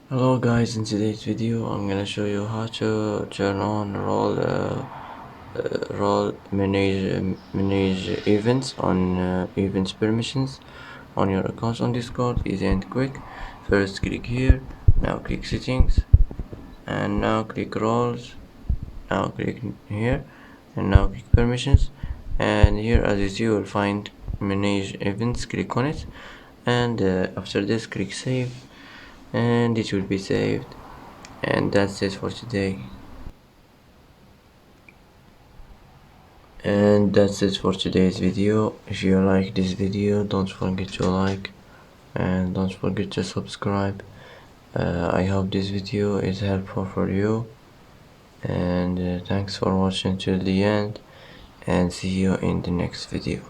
Hello guys, in today's video I'm gonna show you how to turn on role manage events on events permissions on your accounts on Discord. Easy and quick. First click here, now click settings, and now click roles, now click here, and now click permissions, and here as you see you will find manage events. Click on it, and after this click save, and it will be saved. And that's it for today. And that's it for today's video. If you like this video, don't forget to like and don't forget to subscribe. I hope this video is helpful for you, and thanks for watching till the end, and see you in the next video.